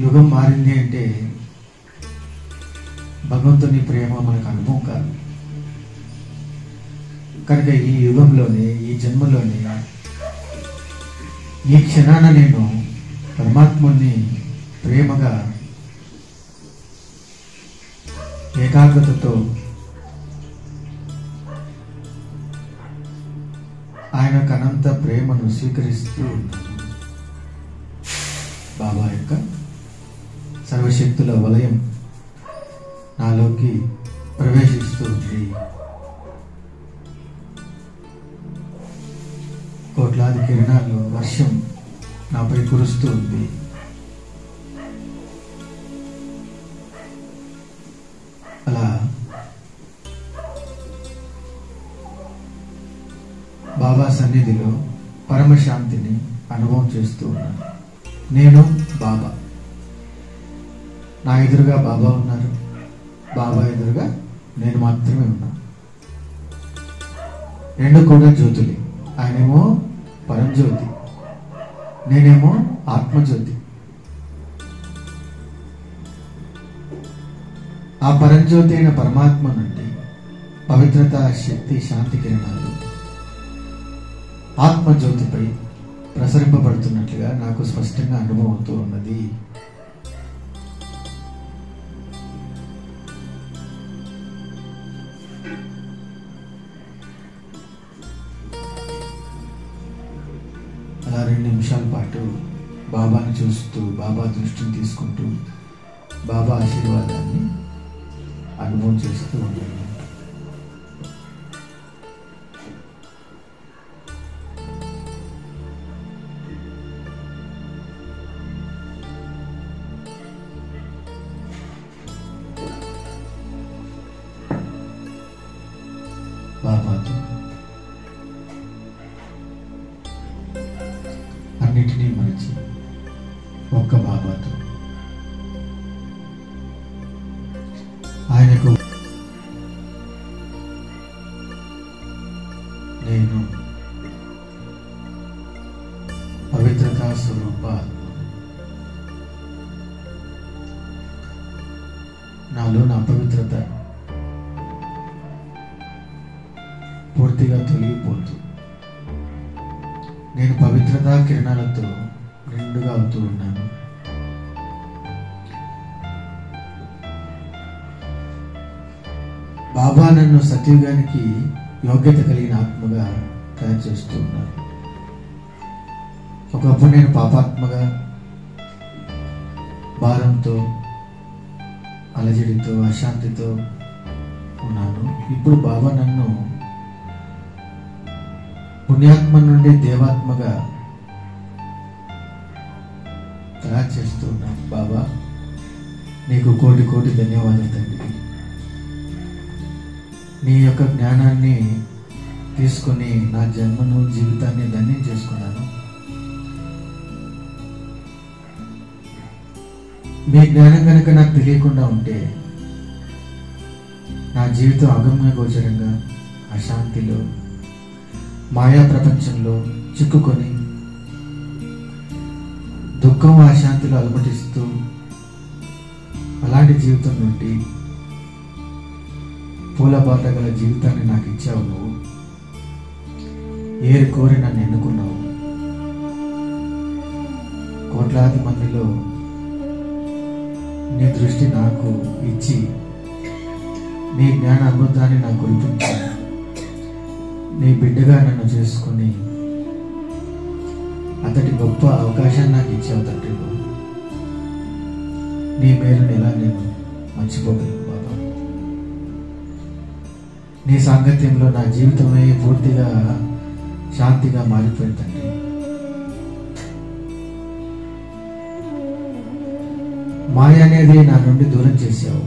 యుగం మారింది అంటే భగవంతుని ప్రేమ మనకు అనుభవం కాదు. కనుక ఈ యుగంలోనే, ఈ జన్మలోనే, ఈ క్షణాన నేను పరమాత్ముని ప్రేమగా ఏకాగ్రతతో ఆయన అనంత ప్రేమను స్వీకరిస్తూ ఉన్నాను. బాబా యొక్క సర్వశక్తుల వలయం నాలోకి ప్రవేశిస్తూ ఉంది. కోట్లాది కిరణాలు వర్షం నాపై కురుస్తూ ఉంది. అలా బాబా సన్నిధిలో పరమశాంతిని అనుభవం చేస్తూ ఉన్నాను. నేను బాబా, నా ఎదురుగా బాబా ఉన్నారు, బాబా ఎదురుగా నేను మాత్రమే ఉన్నాను. రెండు కూడా జ్యోతులే. ఆయనేమో పరంజ్యోతి, నేనేమో ఆత్మజ్యోతి. ఆ పరంజ్యోతి అయిన పరమాత్మ నుండి పవిత్రత, శక్తి, శాంతి కిరణాలు ఆత్మజ్యోతిపై ప్రసరింపబడుతున్నట్లుగా నాకు స్పష్టంగా అనుభవం అవుతూ ఉన్నది. అలా 2 నిమిషాల పాటు బాబాని చూస్తూ, బాబా దృష్టిని తీసుకుంటూ, బాబా ఆశీర్వాదాన్ని అనుభవం చేస్తూ ఉన్నాను. బాబాతో అన్నిటినీ మరిచి ఒక్క బాబాతో ఆయనకు నేను పవిత్రతా స్వరూప నాలో నా పవిత్రత పూర్తిగా తొలగిపోతూ నేను పవిత్రతా కిరణాలతో నిండుగా అవుతూ ఉన్నాను. బాబా నన్ను సత్యుగానికి యోగ్యత కలిగిన ఆత్మగా తయారు చేస్తూ ఉన్నారు. ఒకప్పుడు నేను పాపాత్మగా, భారంతో, అలజడితో, అశాంతితో ఉన్నాను. ఇప్పుడు బాబా నన్ను పుణ్యాత్మ నుండి దేవాత్మగా తయారు చేస్తూ ఉన్నాను. బాబా నీకు కోటి కోటి ధన్యవాదాలు తండ్రి. నీ యొక్క జ్ఞానాన్ని తీసుకొని నా జన్మను, జీవితాన్ని ధన్యం చేసుకున్నాను. మీ జ్ఞానం కనుక నాకు తెలియకుండా ఉంటే నా జీవితం అగమ్య గోచరంగా అశాంతిలో, మాయా ప్రపంచంలో చిక్కుకొని దుఃఖం, అశాంతిలో అలమటిస్తూ అలాంటి జీవితం నుండి పూలబాట గల జీవితాన్ని నాకు ఇచ్చావు. నువ్వు ఏరి కోరి నన్ను ఎన్నుకున్నావు. కోట్లాది మందిలో నీ దృష్టి నాకు ఇచ్చి నీ జ్ఞాన అమృతాన్ని నాకు కురిపించావు. నీ బిడ్డగా నన్ను చేసుకుని అంతటి గొప్ప అవకాశాన్ని నాకు ఇచ్చావు తండ్రి. నీ మేలుని ఎలా నేను మర్చిపోగలను బాబా. నీ సాంగత్యంలో నా జీవితమే పూర్తిగా శాంతిగా మారిపోయింది తండ్రి. మాయ అనేది నా నుండి దూరం చేశావు.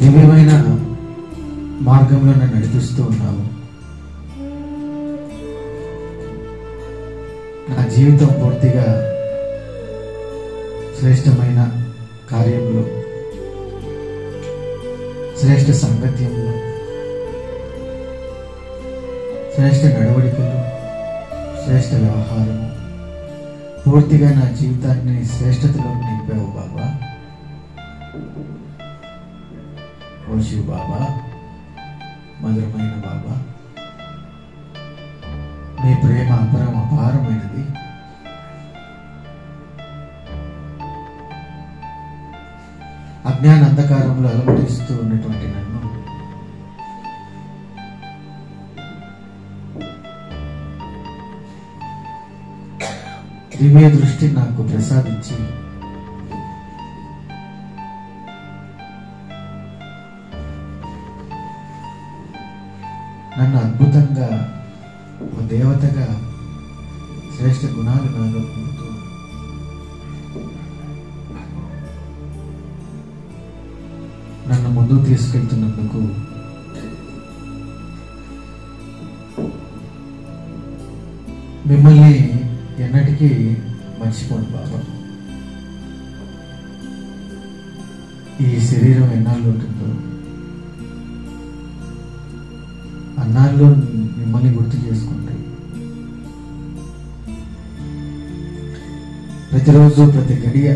దివ్యమైన మార్గంలో నన్ను నడిపిస్తూ ఉన్నావు. నా జీవితం పూర్తిగా శ్రేష్టమైన కార్యంలో, శ్రేష్ట సంగత్యంలో, శ్రేష్ట నడవడికలు, శ్రేష్ట వ్యవహారము, పూర్తిగా నా జీవితాన్ని శ్రేష్టతలో నింపావు బాబా. ఓ శివ బాబా, మధురమైన బాబా, మీ ప్రేమ అపారమైనది. అజ్ఞాన అంధకారంలో అలవడిస్తూ ఉన్నటువంటి నన్ను దివ్య దృష్టి నాకు ప్రసాదించి నన్ను అద్భుతంగా ఒక దేవతగా శ్రేష్ఠ గుణాలు నాలో పొందుతూ నన్ను ముందుకు తీసుకెళ్తున్నందుకు మిమ్మల్ని ఎన్నటికీ మర్చిపోను బాబా. ఈ శరీరం ఎన్నాళ్ళు ఉంటుందో అన్నాళ్ళు మిమ్మల్ని గుర్తు చేసుకుంటాయి. ప్రతిరోజు ప్రతి గడియ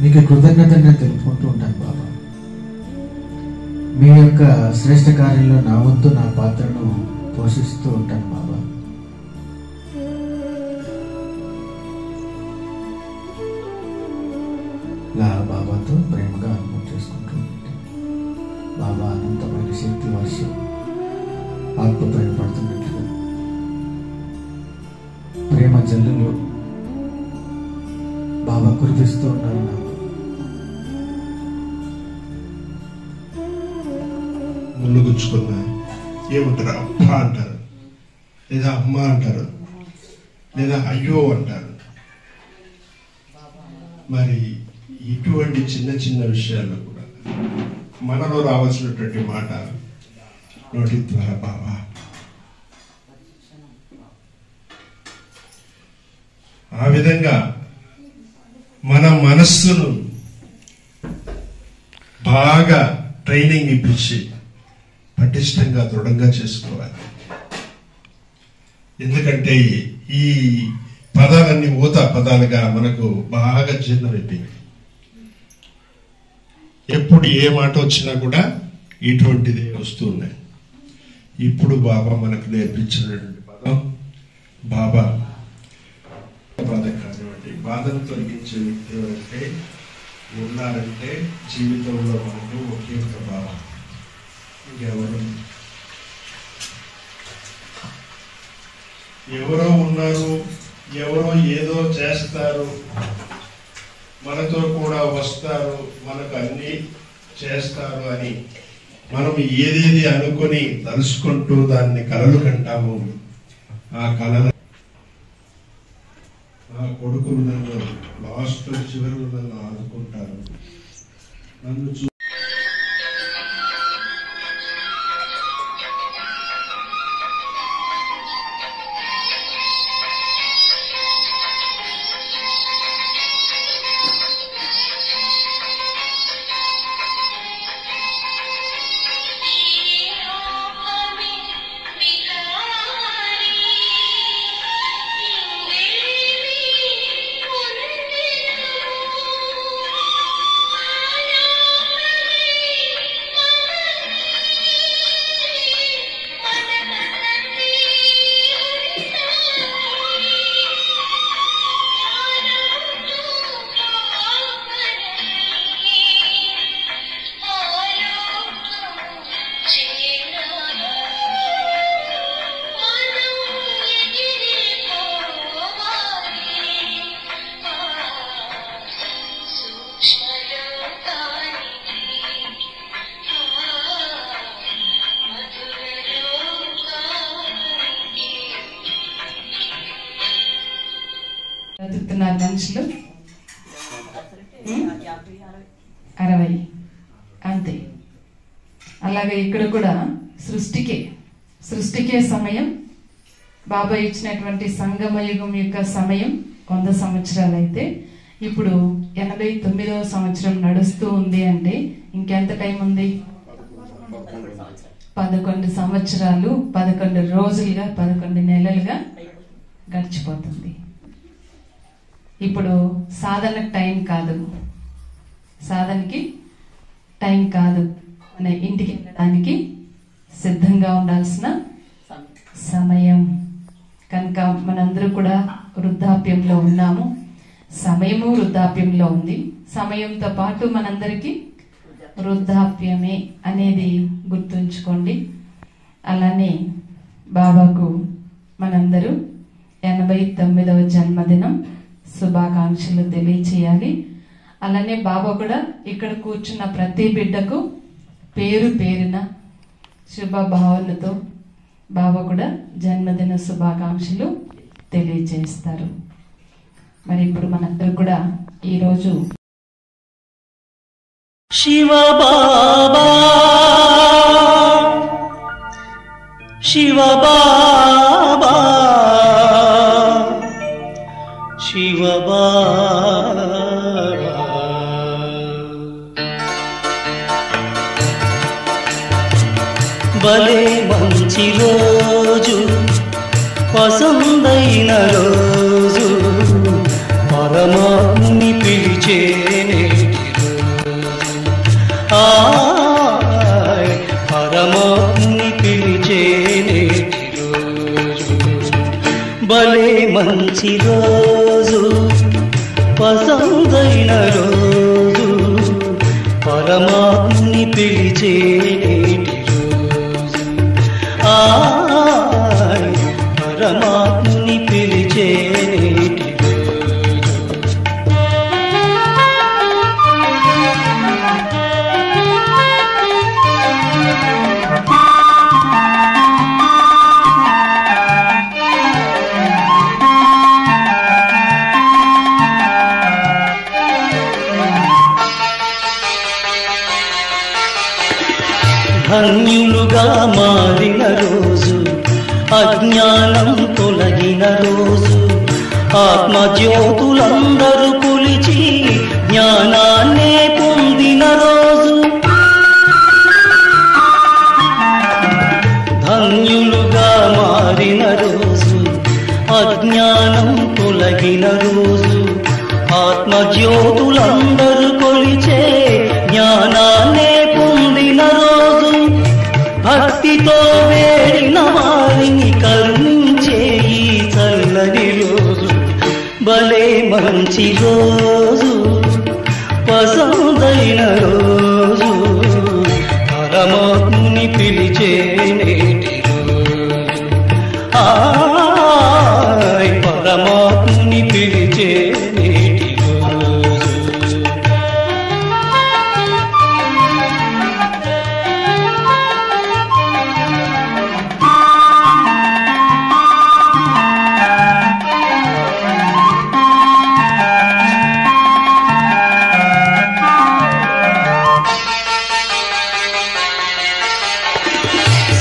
మీకు కృతజ్ఞతను నేను తెలుపుకుంటూ ఉంటాను బాబా. మీ యొక్క శ్రేష్ఠ కార్యంలో నా వంతు నా పాత్రను పోషిస్తూ ఉంటాను బాబా. బాబాతో ప్రేమగా అనుభవం చేసుకుంటూ బాబా అనంతమైన శక్తి వర్షం ఆత్మపైన పడుతున్నట్లుగా ప్రేమ జల్లులు బాబా కురిపిస్తూ ఉన్నారు నాకు. ముళ్ళు గుచ్చుకున్నా ఏమంటారు? అబ్బా అంటారు, లేదా అమ్మ అంటారు, లేదా అయ్యో అంటారు. మరి ఇటువంటి చిన్న చిన్న విషయాల్లో కూడా మనలో రావాల్సినటువంటి మాట నోటి ద్వారా బాబా ఆ విధంగా మన మనస్సును బాగా ట్రైనింగ్ ఇప్పించి పటిష్టంగా దృఢంగా చేసుకోవాలి. ఎందుకంటే ఈ పదాలన్నీ ఊత పదాలుగా మనకు బాగా జీర్ణమైపోయింది. ఎప్పుడు ఏ మాట వచ్చినా కూడా ఇటువంటిది వస్తూ ఉన్నాయి. ఇప్పుడు బాబా మనకు నేర్పించినటువంటి పదం బాబా బాధ కానివ్వండి. బాధను తొలగించే వ్యక్తి ఎవరంటే ఉన్నారంటే జీవితంలో మనకు ఒకే ఒక బాబా, ఎవరో ఉన్నారు, ఎవరో ఏదో చేస్తారు, మనతో కూడా వస్తారు, మనకు అన్ని చేస్తారు అని మనం ఏదేది అనుకొని తలుసుకుంటూ దాన్ని కలలు కంటాము. ఆ కళలు నా కొడుకులు నన్ను లాస్ట్ చివరి నన్ను ఆదుకుంటారు, నన్ను బ్రతుకుతున్నారు మనుషులు 60 అంతే. అలాగే ఇక్కడ కూడా సృష్టికే సమయం, బాబా ఇచ్చినటువంటి సంగమయుగం యొక్క సమయం 100 సంవత్సరాలు అయితే ఇప్పుడు 89వ సంవత్సరం నడుస్తూ ఉంది. అంటే ఇంకెంత టైం ఉంది? 11 సంవత్సరాలు 11 రోజులుగా 11 నెలలుగా గడిచిపోతుంది. ఇప్పుడు సాధనకి టైం కాదు, సాధనకి టైం కాదు, మన ఇంటికి వెళ్ళడానికి సిద్ధంగా ఉండాల్సిన సమయం. కనుక మనందరూ కూడా వృద్ధాప్యంలో ఉన్నాము, సమయము వృద్ధాప్యంలో ఉంది. సమయంతో పాటు మనందరికీ వృద్ధాప్యమే అనేది గుర్తుంచుకోండి. అలానే బాబాకు మనందరూ 89వ జన్మదినం శుభాకాంక్షలు తెలియచేయాలి. అలానే బాబా కూడా ఇక్కడ కూర్చున్న ప్రతి బిడ్డకు పేరు పేరున శుభభావనతో బాబా కూడా జన్మదిన శుభాకాంక్షలు తెలియజేస్తారు. మరి ఇప్పుడు మనందరూ కూడా ఈరోజు శివ బాబా శివ బాబా శివ బాబా భలే మంచి రోజు, పసందైన రోజు, పరమాత్ముని పిలిచే పరమాత్ముని పిలిచే రోజు. భలే మంచి రోజు, పసందైన రోజు, పరమాత్ముని పిలిచే రోజు. పరమాత్ముని పిలిచే ధన్యులుగా మారిన రోజు, అజ్ఞానం తొలగిన రోజు, ఆత్మజ్యోతులందరూ కొలిచి జ్ఞానాన్నే పొందిన రోజు. ధన్యులుగా మారిన రోజు, అజ్ఞానం తొలగిన రోజు, ఆత్మజ్యోతులందరూ కొలిచే జ్ఞానాన్నే పొందిన రోజు. భక్తితో వేడిన వారిని కరుణించే ఈ చల్లని రోజు. భలే మంచి రోజు, పసందైన రోజు, పరమాత్ముని పిలిచే నేటి రోజు. పరమాత్ముని పిలిచే నేటి రోజు.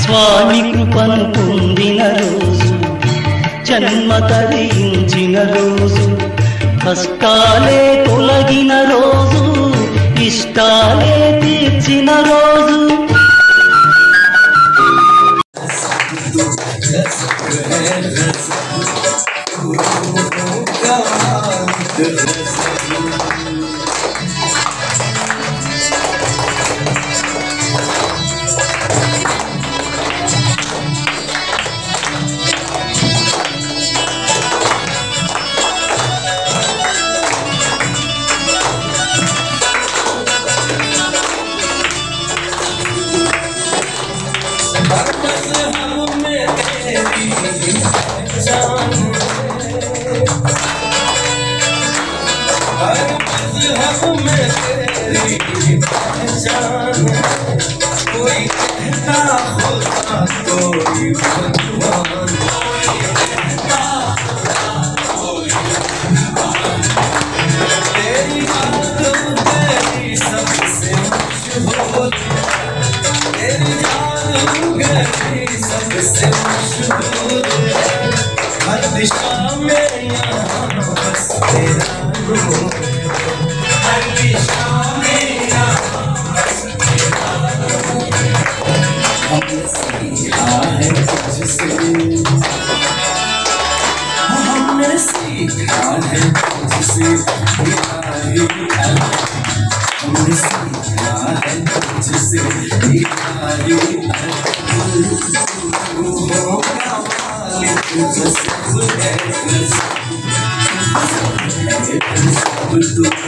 స్వామి కృపను పొందిన రోజు, జన్మ తరించిన రోజు, కష్టాలే తొలగిన రోజు, ఇష్టాలే తీర్చిన రోజు. हमने सीखा है तुझसे दीवारी है हमने सीखा है तुझसे दीवारी है होगा मालिक जो सब है सब तू